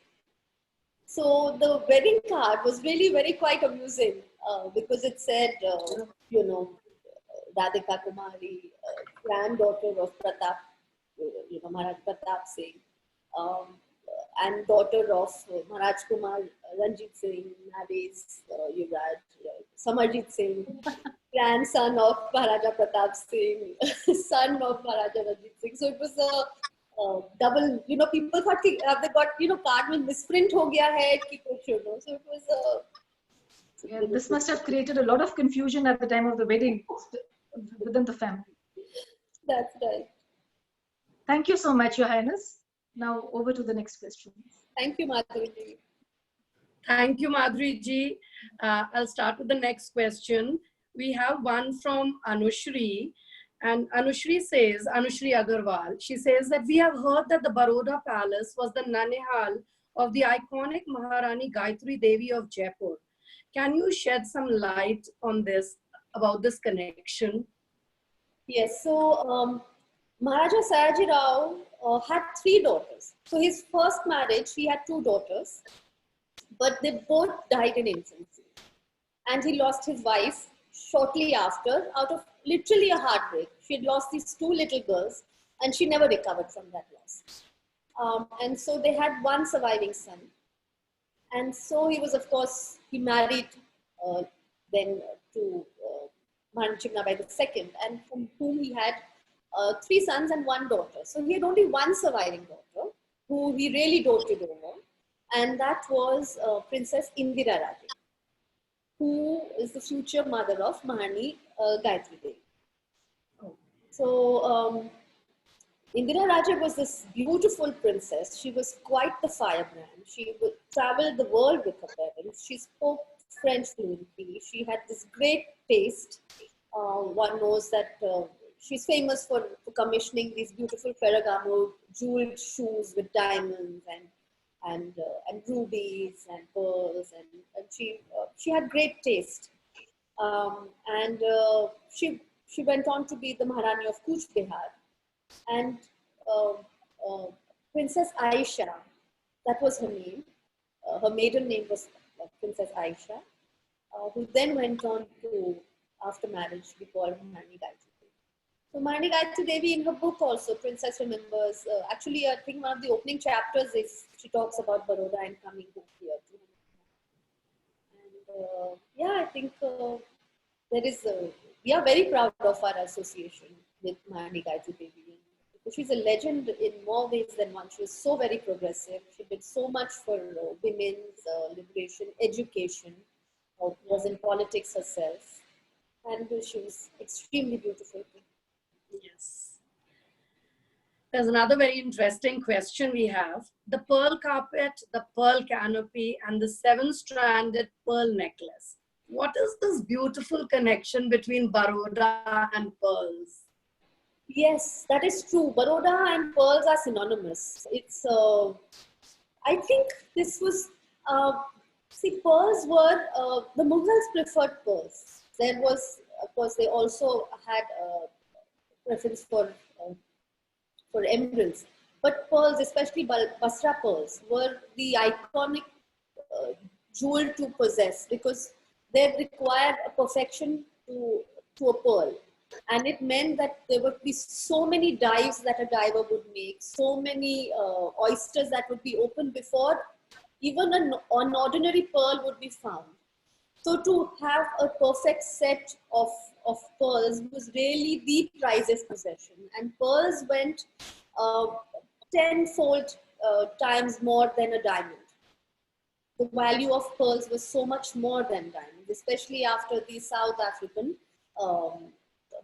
So the wedding card was really very quite amusing because it said, Radhika Kumari, granddaughter of Pratap, Maharaj Pratap Singh, and daughter of Maharaj Kumar Ranjit Singh, marries Yuvraj Samarjit Singh, grandson of Maharaja Pratap Singh, son of Maharaja Ranjit Singh. So it was a double, people thought have they got, card mein misprint ho gaya hai ki kuch, So it was yeah, this must have created a lot of confusion at the time of the wedding within the family. That's right. Thank you so much, Your Highness. Now over to the next question. Thank you, Madhuri ji. Thank you, Madhuri ji. I'll start with the next question. We have one from Anushri. And Anushri Agarwal, she says that we have heard that the Baroda Palace was the Nanihal of the iconic Maharani Gayatri Devi of Jaipur. Can you shed some light on this, about this connection? Yes, so Maharaja Sayaji Rao had 3 daughters. So his first marriage, he had 2 daughters, but they both died in infancy. And he lost his wife shortly after, out of literally a heartbreak. She had lost these 2 little girls and she never recovered from that loss. And so they had one surviving son. And so he was, of course, he married then to Maharani Chimnabai II, and from whom he had 3 sons and 1 daughter. So he had only 1 surviving daughter, who he really doted over, and that was Princess Indira Raje, who is the future mother of Maharani Gayatri Devi. So Indira Raje was this beautiful princess. She was quite the firebrand. She would travel the world with her parents. She spoke French fluently. She had this great taste. One knows that she's famous for commissioning these beautiful Ferragamo jeweled shoes with diamonds and rubies and pearls, and she had great taste. And she went on to be the Maharani of Cooch Behar. And uh, Princess Aisha, that was her name. Her maiden name was Princess Aisha, who then went on to, after marriage, be called Maharani Gayatri Devi. So Maharani Gayatri Devi, in her book also, Princess Remembers, actually I think one of the opening chapters is, she talks about Baroda and coming here. And yeah, I think we are very proud of our association with Maharani Gayatri Devi. She's a legend in more ways than one. She was so very progressive. She did so much for women's liberation, education, was in politics herself. And she was extremely beautiful. Yes. There's another very interesting question we have. The pearl carpet, the pearl canopy, and the 7-stranded pearl necklace. What is this beautiful connection between Baroda and pearls? Yes, that is true. Baroda and pearls are synonymous. It's, I think this was, see, pearls were, the Mughals preferred pearls. There was, of course, they also had a preference for emeralds. But pearls, especially Basra pearls, were the iconic jewel to possess because they required a perfection to a pearl. And it meant that there would be so many dives that a diver would make, so many oysters that would be opened before even an ordinary pearl would be found. So to have a perfect set of pearls was really the prized possession. And pearls went 10-fold times more than a diamond. The value of pearls was so much more than diamonds, especially after the South African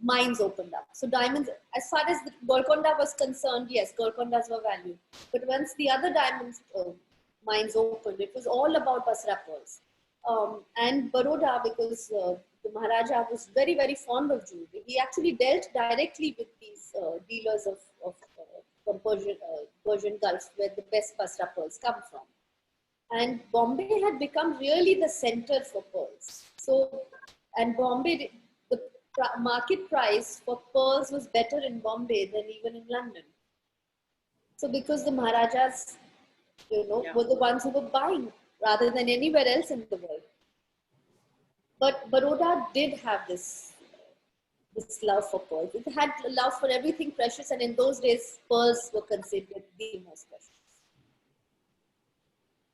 mines opened up. So diamonds, as far as the Golconda was concerned, yes, Golcondas were valued. But once the other diamonds mines opened, it was all about Basra pearls. And Baroda, because the Maharaja was very, very fond of jewelry. He actually dealt directly with these dealers from Persian Gulf, where the best Basra pearls come from. And Bombay had become really the center for pearls. So, and Bombay, the market price for pearls was better in Bombay than even in London. So because the Maharajas, were the ones who were buying rather than anywhere else in the world. But Baroda did have this love for pearls. It had a love for everything precious, and in those days, pearls were considered the most precious.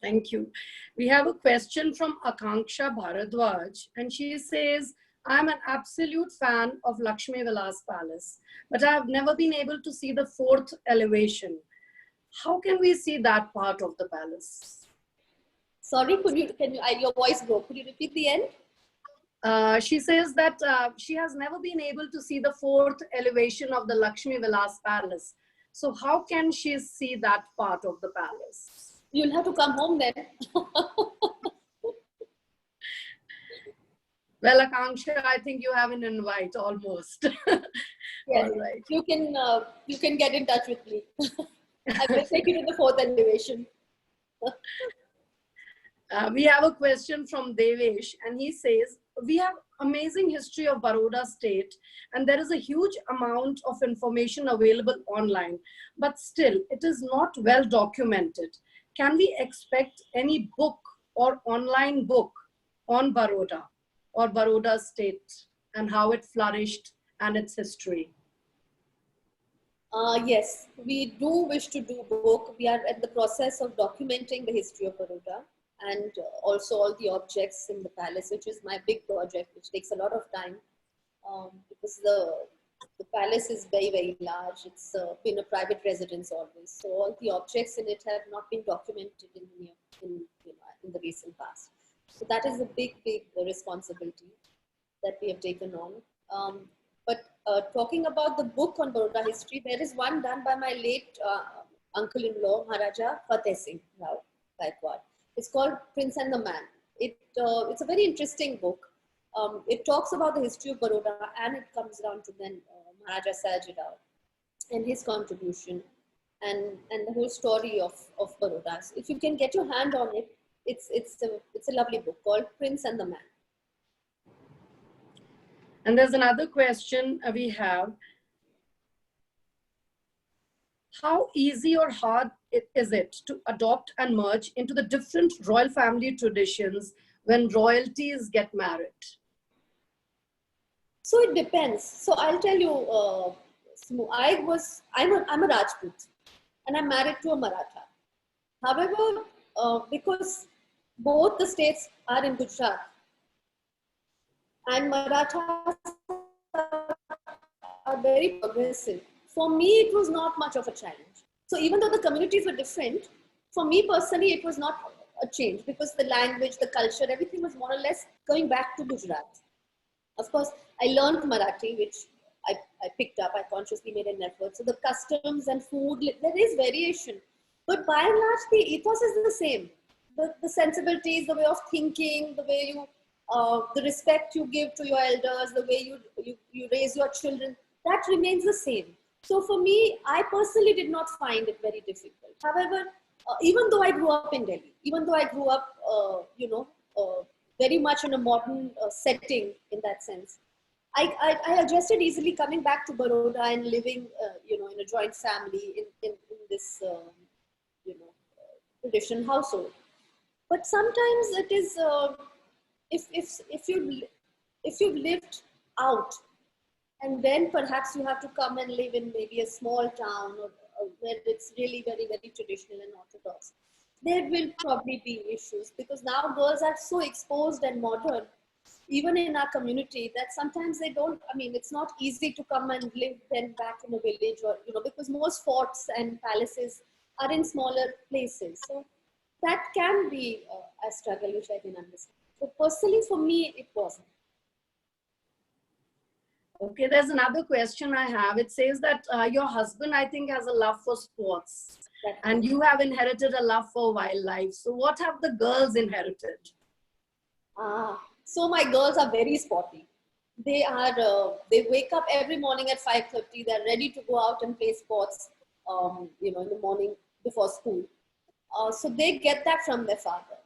Thank you. We have a question from Akanksha Bharadwaj, and she says, I'm an absolute fan of Lakshmi Vilas Palace, but I have never been able to see the 4th elevation. How can we see that part of the palace? Sorry, your voice broke. Could you repeat the end? She says that she has never been able to see the 4th elevation of the Lakshmi Vilas Palace. So how can she see that part of the palace? You'll have to come home then. Well, Akanksha, I think you have an invite almost. Yes, all right. You can get in touch with me. I will take you to the 4th elevation. We have a question from Devesh, and he says, we have amazing history of Baroda state, and there is a huge amount of information available online, but still it is not well documented. Can we expect any book or online book on Baroda or Baroda state and how it flourished and its history? Yes, we do wish to do book. We are at the process of documenting the history of Baroda. and also all the objects in the palace, which is my big project, which takes a lot of time, because the palace is very, very large. It's been a private residence always. So all the objects in it have not been documented in the recent past. So that is a big, big responsibility that we have taken on. But talking about the book on Baroda history, there is one done by my late uncle-in-law, Maharaja Fateh Rao Gaekwad. It's called Prince and the Man. It's a very interesting book. It talks about the history of Baroda, and it comes down to then Maharaja Sayajirao and his contribution, and the whole story of Baroda. So if you can get your hand on it, it's a lovely book called Prince and the Man. And there's another question we have. How easy or hard is it to adopt and merge into the different royal family traditions when royalties get married? So it depends. So I'll tell you, I'm a Rajput, and I'm married to a Maratha. However, because both the states are in Gujarat, and Marathas are very progressive, for me it was not much of a challenge. So even though the communities were different, for me personally it was not a change, because the language, the culture, everything was more or less going back to Gujarat. Of course, I learned Marathi, which I picked up. I consciously made an effort. So the customs and food, there is variation. But by and large, the ethos is the same. The sensibilities, the way of thinking, the way you, the respect you give to your elders, the way you raise your children, that remains the same. So for me, I personally did not find it very difficult. However, even though I grew up in Delhi, even though I grew up, very much in a modern setting in that sense, I adjusted easily coming back to Baroda and living, in a joint family in this, traditional household. But sometimes it is, if you've lived out, and then perhaps you have to come and live in maybe a small town or where it's really very, very traditional and orthodox, there will probably be issues, because now girls are so exposed and modern, even in our community, that sometimes they don't, it's not easy to come and live then back in a village, or, because most forts and palaces are in smaller places. So that can be a struggle, which I can understand. So personally, for me, it wasn't. Okay, there's another question I have. It says that your husband, I think, has a love for sports, and you have inherited a love for wildlife. So what have the girls inherited? So my girls are very sporty. They wake up every morning at 5:30. They're ready to go out and play sports, in the morning before school. So they get that from their father.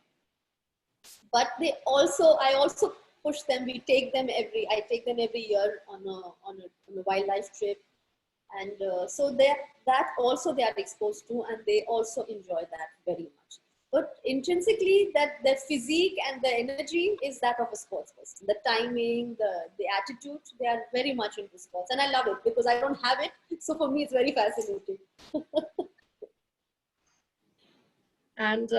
But I also push them. I take them every year on a wildlife trip, and so that also they are exposed to, and they also enjoy that very much. But intrinsically, that their physique and their energy is that of a sports person. The timing, the attitude, they are very much into sports, and I love it because I don't have it. So for me, it's very fascinating. And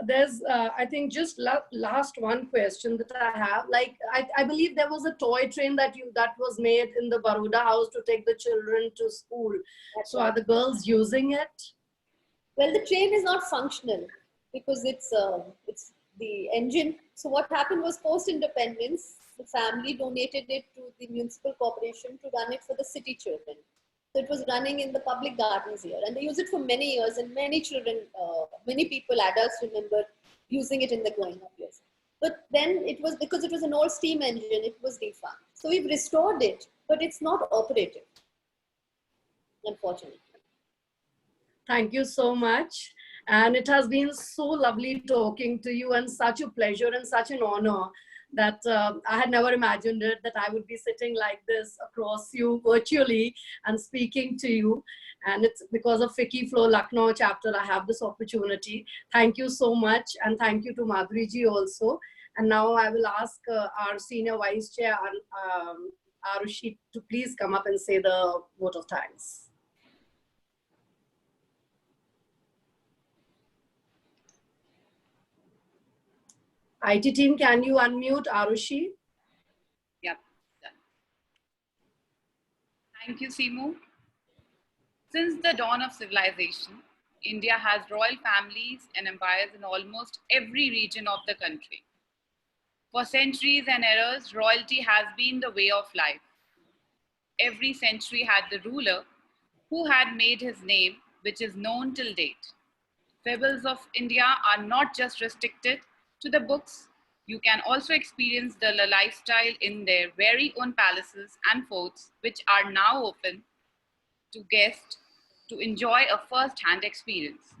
there's, I think, just last one question that I have. Like, I believe there was a toy train that was made in the Baroda house to take the children to school. That's so right. Are the girls using it? Well, the train is not functional because it's the engine. So what happened was, post-independence, the family donated it to the municipal corporation to run it for the city children. So it was running in the public gardens here, and they used it for many years, and many children, many people, adults remember using it in the growing up years. But then it was, because it was an old steam engine, it was defunct. So we've restored it, but it's not operative, unfortunately. Thank you so much. And it has been so lovely talking to you, and such a pleasure and such an honor that I had never imagined it, that I would be sitting like this across you virtually and speaking to you. And it's because of FICCI FLO Lucknow chapter I have this opportunity. Thank you so much, and thank you to Madhuri ji also. And now I will ask our Senior Vice Chair, Arushi, to please come up and say the vote of thanks. IT team, can you unmute Arushi? Yep, done. Thank you, Simu. Since the dawn of civilization, India has royal families and empires in almost every region of the country. For centuries and eras, royalty has been the way of life. Every century had the ruler who had made his name, which is known till date. Fables of India are not just restricted to the books. You can also experience the lifestyle in their very own palaces and forts, which are now open to guests to enjoy a first-hand experience.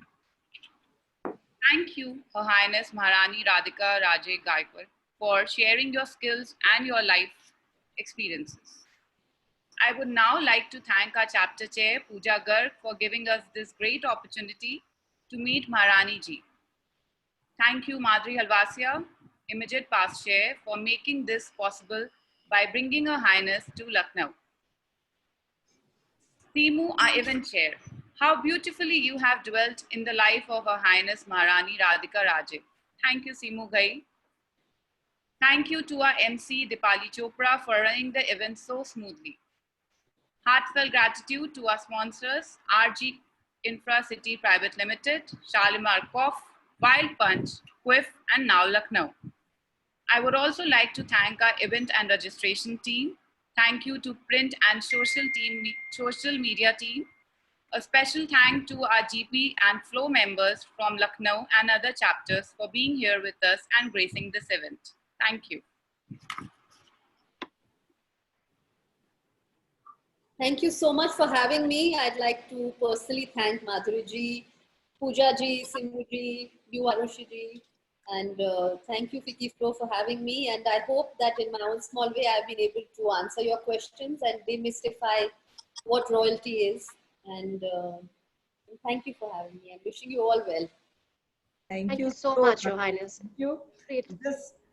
Thank you, Her Highness Maharani Radhika Raje Gaekwad, for sharing your skills and your life experiences. I would now like to thank our chapter chair, Pooja Garg, for giving us this great opportunity to meet Maharani ji. Thank you, Madhuri Halvasia, immediate past chair, for making this possible by bringing Her Highness to Lucknow. Simu, our event chair, how beautifully you have dwelt in the life of Her Highness Maharani Radhika Raje. Thank you, Simu Ghai. Thank you to our MC, Dipali Chopra, for running the event so smoothly. Heartfelt gratitude to our sponsors, RG Infra City Private Limited, Shalimar Koff, Wild Punch, Quiff, and now Lucknow. I would also like to thank our event and registration team. Thank you to print and social media team. A special thank to our GP and Flow members from Lucknow and other chapters for being here with us and gracing this event. Thank you. Thank you so much for having me. I'd like to personally thank Madhuri ji, Pooja ji, Simu ji, you Arushi ji, and thank you FICCI FLO for having me. And I hope that in my own small way, I've been able to answer your questions and demystify what royalty is. And thank you for having me. I'm wishing you all well. Thank you so much, Your Highness. Thank you. Great.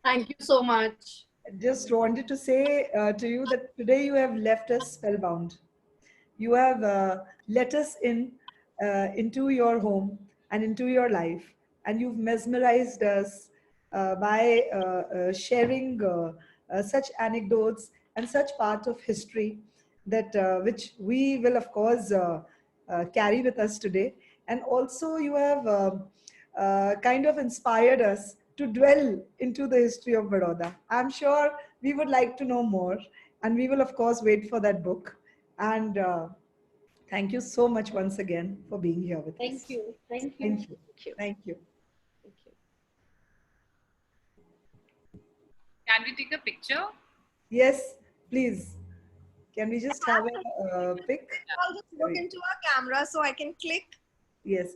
Thank you so much. Just wanted to say to you that today you have left us spellbound. You have let us in into your home and into your life, and you've mesmerized us by sharing such anecdotes and such part of history that which we will of course carry with us today. And also you have kind of inspired us to dwell into the history of Baroda. I'm sure we would like to know more, and we will of course wait for that book. And thank you so much once again for being here with us. Thank you. Thank you. Thank you. Thank you. Thank you. Thank you. Can we take a picture? Yes, please. Can we just have a pic? I'll just look into a camera so I can click. Yes.